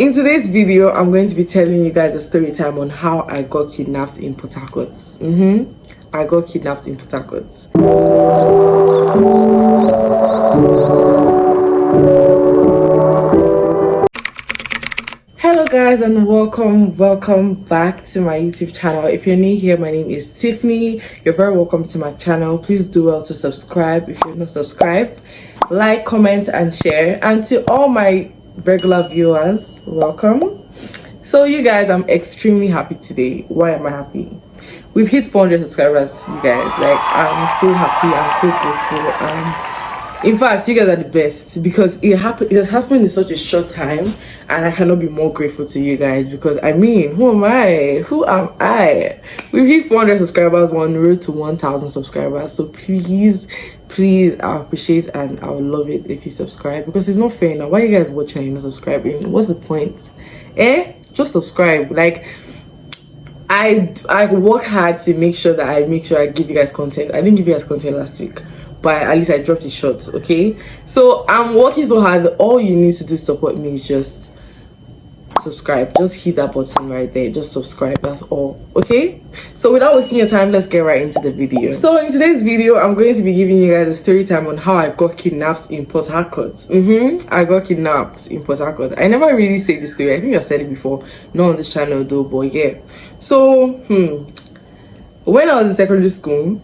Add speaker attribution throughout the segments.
Speaker 1: In today's video, I'm going to be telling you guys a story time on how I got kidnapped in Port Harcourt. I got kidnapped in Port Harcourt. Hello guys and welcome back to my YouTube channel. If you're new here, my name is Tiffany. You're very welcome to my channel. Please do well to subscribe if you're not subscribed. Like, comment and share. And to all my regular viewers, welcome. So you guys, I'm extremely happy today. Why am I happy? We've hit 400 subscribers, you guys. Like, I'm so happy, I'm so grateful. In fact, you guys are the best because it has happened in such a short time, and I cannot be more grateful to you guys because I mean, who am I? We've hit 400 subscribers, on the road to 1,000 subscribers. So please, I appreciate and I would love it if you subscribe, because it's not fair now. Why are you guys watching and you're not subscribing? What's the point? Just subscribe. Like, I work hard to make sure that I give you guys content. I didn't give you guys content last week, but at least I dropped it short. Okay, so I'm working so hard. All you need to do to support me is just subscribe. Just hit that button right there. Just subscribe. That's all. Okay, so without wasting your time, let's get right into the video. So in today's video, I'm going to be giving you guys a story time on how I got kidnapped in Port Harcourt. I got kidnapped in Port Harcourt. I never really said this story. I think I said it before, not on this channel though, but yeah. So when I was in secondary school,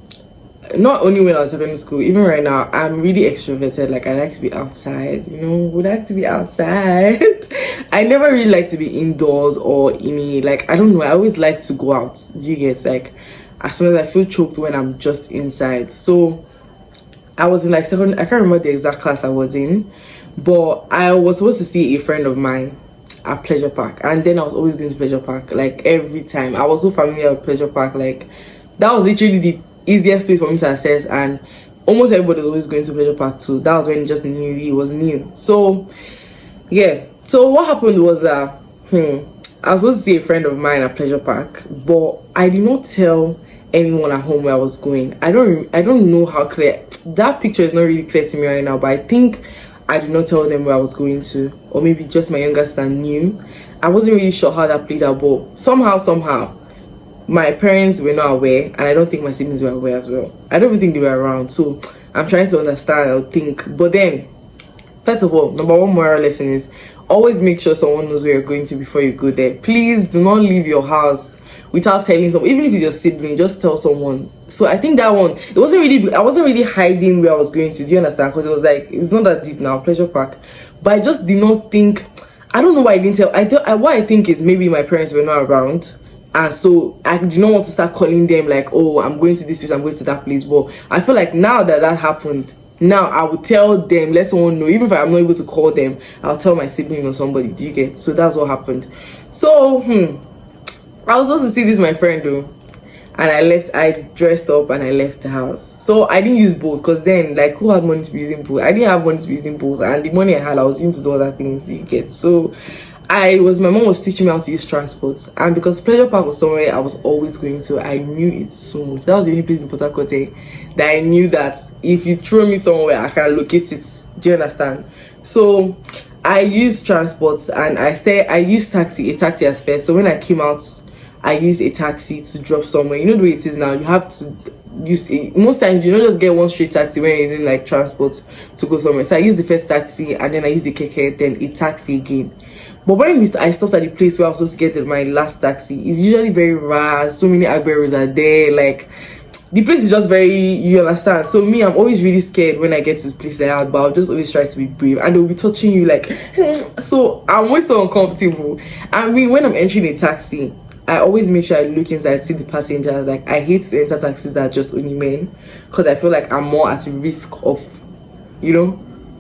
Speaker 1: not only when I was in secondary school, even right now, I'm really extroverted. Like, I like to be outside, would like to be outside. I never really like to be indoors or in a, like, I don't know, I always like to go out. Do you get, like, as soon as I feel choked when I'm just inside. So I was in like I can't remember the exact class I was in, but I was supposed to see a friend of mine at Pleasure Park, and then I was always going to Pleasure Park, like every time. I was so familiar with Pleasure Park, like that was literally the easiest place for me to access, and almost everybody was always going to Pleasure Park too. That was when it was new. So yeah, so what happened was that I was supposed to see a friend of mine at Pleasure Park, but I did not tell anyone at home where I was going. I don't know how clear that picture is, not really clear to me right now, but I think I did not tell them where I was going to, or maybe just my younger sister knew. I wasn't really sure how that played out, but somehow my parents were not aware, and I don't think my siblings were aware as well. I don't even think they were around, so I'm trying to understand or think. But then, first of all, number one moral lesson is always make sure someone knows where you're going to before you go there. Please do not leave your house without telling someone. Even if it's your sibling, just tell someone. So I think that one, I wasn't really hiding where I was going to. Do you understand? Because it was not that deep now, Pleasure Park. But I just did not think, I don't know why I didn't tell. What I think is maybe my parents were not around, and so I did not want to start calling them like, oh, I'm going to this place, I'm going to that place. But I feel like now that happened, now I would tell them, let someone know. Even if I'm not able to call them, I'll tell my sibling or somebody. Do you get? So that's what happened. So I was supposed to see this my friend though, and I dressed up and I left the house. So I didn't use boats, because then, like, who had money to be using boats? I didn't have money to be using boats, and the money I had, I was using to do other things. You get? So my mom was teaching me how to use transport, and because Pleasure Park was somewhere I was always going to, I knew it so much. That was the only place in Port Harcourt that I knew that if you throw me somewhere, I can locate it. Do you understand? So I used transport, and I used a taxi at first. So when I came out, I used a taxi to drop somewhere. You know the way it is now, you have to use most times you don't just get one straight taxi when you're using like transport to go somewhere. So I used the first taxi, and then I used the keke, then a taxi again. But when I stopped at the place where I was supposed to get my last taxi, it's usually very rare. So many Agberos are there. Like, the place is just very, you understand. So me, I'm always really scared when I get to the place like that, but I'll just always try to be brave, and they'll be touching you like so I'm always so uncomfortable. I mean, when I'm entering a taxi, I always make sure I look inside, see the passengers. Like, I hate to enter taxis that are just only men, because I feel like I'm more at risk of,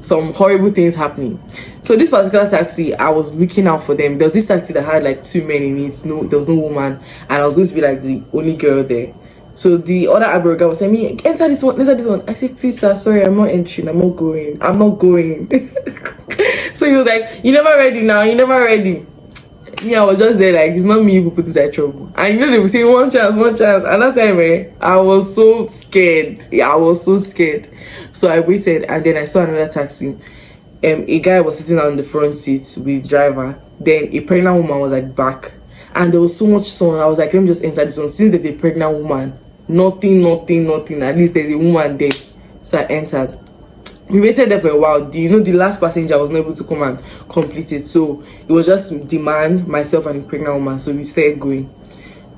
Speaker 1: some horrible things happening. So this particular taxi, I was looking out for them. There was this taxi that had like 2 men in it. No, there was no woman, and I was going to be like the only girl there. So the other Abro guy was telling me, enter this one. I said, please sir, sorry, I'm not entering, I'm not going. So he was like, you never ready now, you never ready. Yeah, I was just there like, it's not me who put inside trouble. And they were saying one chance. And that time, I was so scared. So I waited, and then I saw another taxi. a guy was sitting on the front seat with the driver. Then a pregnant woman was at the back, and there was so much sun. I was like, let me just enter this one. Since there's a pregnant woman, nothing. At least there's a woman there. So I entered. We waited there for a while. Do you know the last passenger was not able to come and complete it? So it was just the man, myself, and the pregnant woman. So we started going.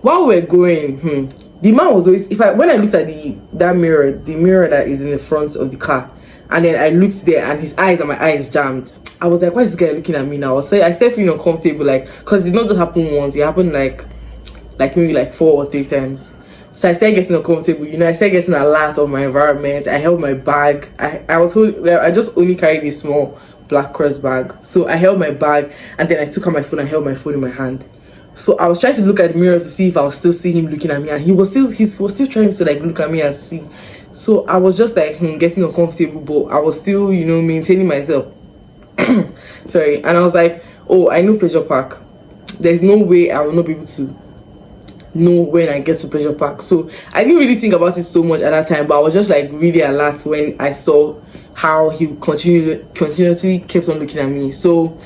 Speaker 1: While we were going, the man was always, when I looked at the mirror that is in the front of the car, and then I looked there and his eyes and my eyes jammed. I was like, why is this guy looking at me now? So I started feeling uncomfortable, like, because it did not just happen once, it happened like maybe like 4 or 3 times. So I started getting uncomfortable, I started getting alert of my environment. I held my bag. I just only carried a small black cross bag. So I held my bag, and then I took out my phone and held my phone in my hand. So I was trying to look at the mirror to see if I was still seeing him looking at me, and he was still trying to like look at me and see. So I was just like getting uncomfortable, but I was still maintaining myself. Sorry. And I was like, oh, I know Pleasure Park. There's no way I will not be able to know when I get to Pleasure Park. So I didn't really think about it so much at that time, but I was just like really alert when I saw how he continuously kept on looking at me. So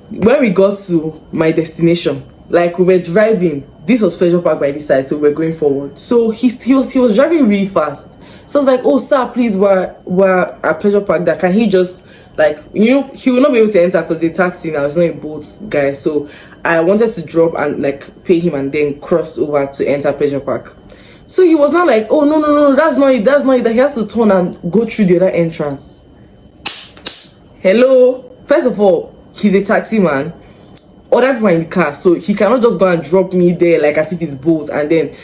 Speaker 1: when we got to my destination, like we were driving, this was Pleasure Park by this side, so we're going forward. So he was driving really fast. So I was like, oh sir, please, we're at Pleasure Park. That can he just he will not be able to enter because the taxi now is not a boat guy. So I wanted to drop and like pay him and then cross over to enter Pleasure Park. So he was not like, oh no, that's not it, that he has to turn and go through the other entrance. Hello, first of all, he's a taxi man. Other people are in the car, so he cannot just go and drop me there like as if it's boats and then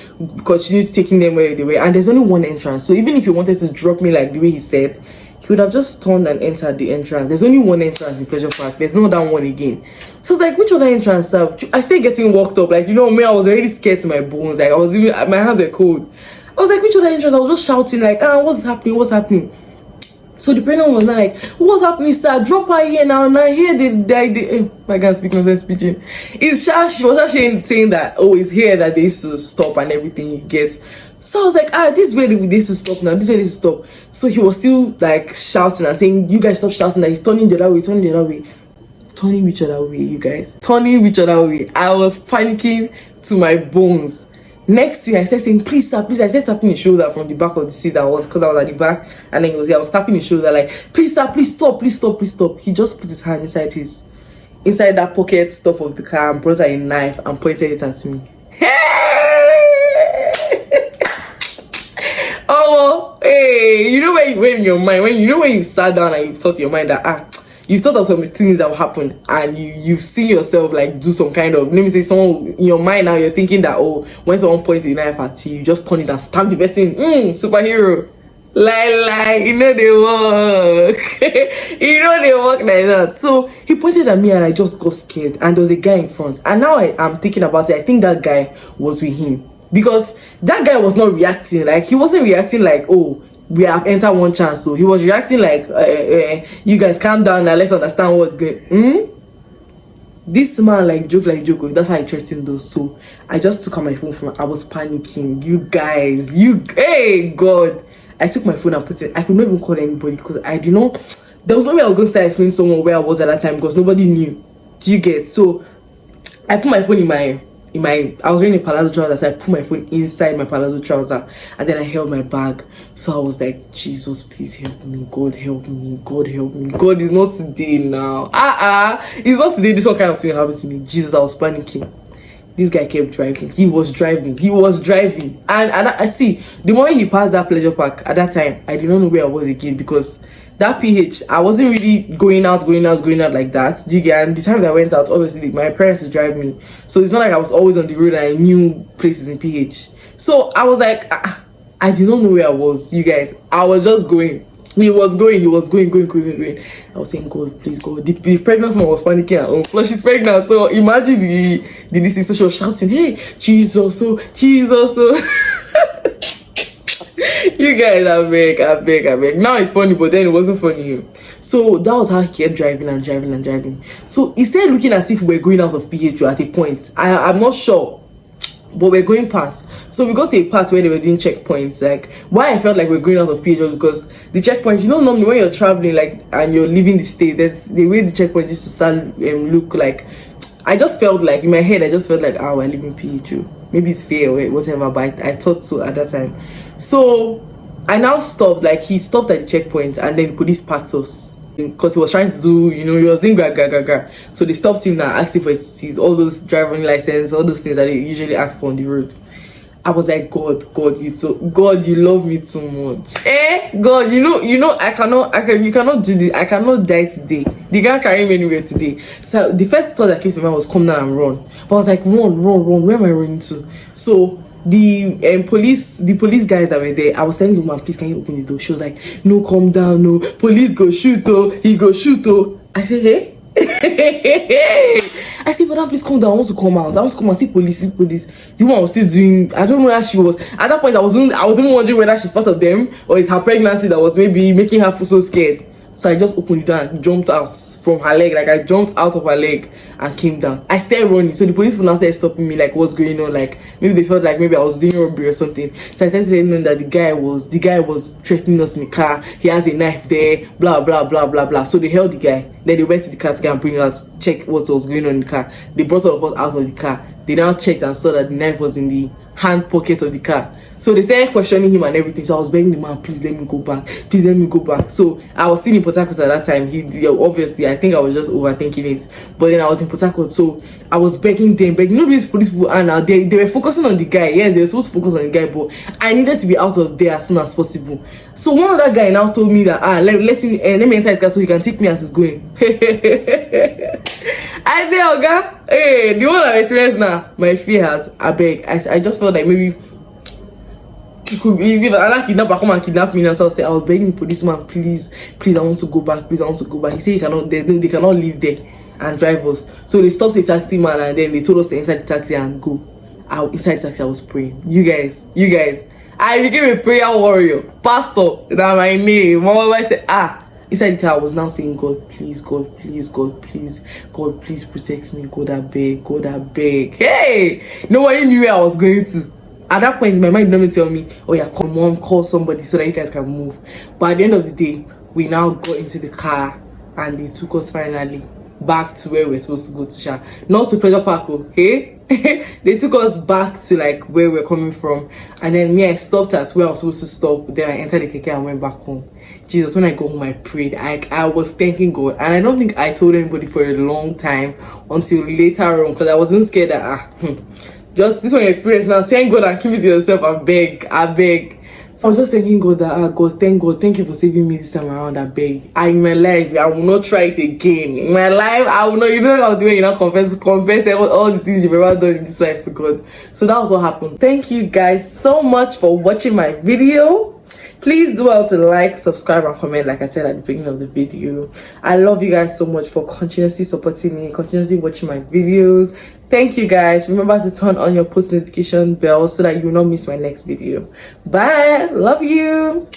Speaker 1: continue taking them where they were. And there's only one entrance, so even if he wanted to drop me like the way he said, he would have just turned and entered the entrance. There's only one entrance in Pleasure Park. There's no that one again. So it's like, which other entrance? I started getting walked up. Like, me, I was already scared to my bones. Like, my hands were cold. I was like, which other entrance? I was just shouting like, what's happening? So the pregnant was like, what's happening, sir? Drop her here now. Here I can't speak nonsense speaking. She was actually saying that, oh, it's here that they used to stop and everything you get. So I was like, this is where they used to stop now. This is where they used to stop. So he was still like shouting and saying, you guys stop shouting, that he's turning the other way. Turning which other way, you guys? Turning which other way? I was panicking to my bones. Next thing I started saying, please sir, please. I started tapping his shoulder from the back of the seat. Because I was at the back, and then I was tapping his shoulder like, please sir, please stop. He just put his hand inside that pocket stuff of the car and brought out a knife and pointed it at me. Oh, hey, when in your mind, when you sat down and you've thought in your mind that you've thought of some things that will happen, and you've seen yourself like do some kind of, let me say, someone in your mind now, you're thinking that, oh, when someone points a knife at you, you just turn it and stab the person. Superhero. Lie, they work. They work like that. So he pointed at me and I just got scared, and there was a guy in front. And now I'm thinking about it, I think that guy was with him, because that guy was not reacting. Like, he wasn't reacting like, oh, we have entered one chance. So he was reacting like, you guys calm down now, let's understand what's going. This man joke. That's how I threatened those. So I just took out my phone I was panicking. You guys, hey God. I took my phone and put it. I could not even call anybody because I did not. There was no way I was going to start explaining someone where I was at that time because nobody knew. Do you get? So I put my phone in my. I was wearing a palazzo trouser, so I put my phone inside my palazzo trouser, and then I held my bag. So I was like, Jesus, please help me. God help me. God help me. God, is not today now. It's not today. This one kind of thing happened to me. Jesus, I was panicking. This guy kept driving. He was driving. And I see, the moment he passed that Pleasure Park, at that time, I did not know where I was again, because that PH, I wasn't really going out like that. Do you get? And the times I went out, obviously, my parents would drive me. So it's not like I was always on the road and I knew places in PH. So I was like, I did not know where I was, you guys. I was just going. He was going. I was saying, God, please, God. The pregnant man was panicking at home. Plus, she's pregnant. So imagine the thing. So she was shouting, hey, Jesus, so. You guys, I beg. Now it's funny, but then it wasn't funny. So that was how he kept driving. So he started looking as if we were going out of PH at a point. I'm not sure. but we're going past. So we got to a part where they were doing checkpoints. Like, why I felt like we're going out of PH was because the checkpoint, normally when you're traveling, like, and you're leaving the state, there's the way the checkpoint used to start look like. I just felt like, in my head, I just felt like, we're leaving PH. Maybe it's fair or whatever, but I thought so at that time. So I now stopped, like, he stopped at the checkpoint, and then the police parked us. Because he was trying to do, he was doing gra. So they stopped him now, asked him for his all those driving license, all those things that they usually ask for on the road. I was like, God, you love me too much. God, you cannot do this. I cannot die today. They can't carry me anywhere today. So the first thought that came to my mind was come down and run. But I was like, run. Where am I running to? So the police guys that were there, I was telling the woman, please, can you open the door? She was like, no, calm down, no, police go shoot, oh, he go shoot, oh. I said, hey. I said, madam, please calm down. I want to come out. I want to come and see police. The one was still doing, I don't know where she was. At that point, I was even wondering whether she's part of them or it's her pregnancy that was maybe making her feel so scared. So I just opened it down and jumped out from her leg. Like, I jumped out of her leg and came down. I started running. So the police people now started stopping me, like, what's going on? Like, maybe they felt like maybe I was doing robbery or something. So I started telling them that the guy was threatening us in the car. He has a knife there, blah, blah, blah, blah, blah. So they held the guy. Then they went to the car to go and bring it out, check what was going on in the car. They brought all of us out of the car. They now checked and saw that the knife was in the hand pocket of the car. So they started questioning him and everything. So I was begging the man, please let me go back. So I was still in Port Harcourt at that time. Obviously, I think I was just overthinking it. But then I was in Port Harcourt, so I was begging them. These police people are now, they were focusing on the guy. Yes, they were supposed to focus on the guy, but I needed to be out of there as soon as possible. So one other guy now told me that let me enter his car so he can take me as he's going. I say, Oga, hey, the one I've experienced now, my fear has, I just felt like maybe it could be if I kidnapper come and kidnap me. And so I was begging the policeman, please, I want to go back. He said they cannot live there and drive us. So they stopped the taxi man and then they told us to enter the taxi and go. Inside the taxi I was praying. You guys, I became a prayer warrior, pastor. That's my name. Mama I said, inside the car, I was now saying, God, please protect me. God, I beg. Hey, nobody knew where I was going to. At that point, my mind didn't tell me, oh yeah, come on, call somebody so that you guys can move. But at the end of the day, we now got into the car and they took us finally back to where we're supposed to go to Sha. Not to Pleasure Park, okay? They took us back to like where we're coming from. And then I stopped at where I was supposed to stop. Then I entered the keke and went back home. Jesus, when I go home, I prayed. I was thanking God. And I don't think I told anybody for a long time until later on, because I wasn't scared that, just this one experience now. Thank God and keep it to yourself. I beg. So I was just thanking God that, God, thank you for saving me this time around. I beg. In my life, I will not try it again. In my life, I will not, what I'll do, confess all the things you've ever done in this life to God. So that was what happened. Thank you guys so much for watching my video. Please do well to like, subscribe, and comment like I said at the beginning of the video. I love you guys so much for continuously supporting me, continuously watching my videos. Thank you guys. Remember to turn on your post notification bell so that you will not miss my next video. Bye. Love you.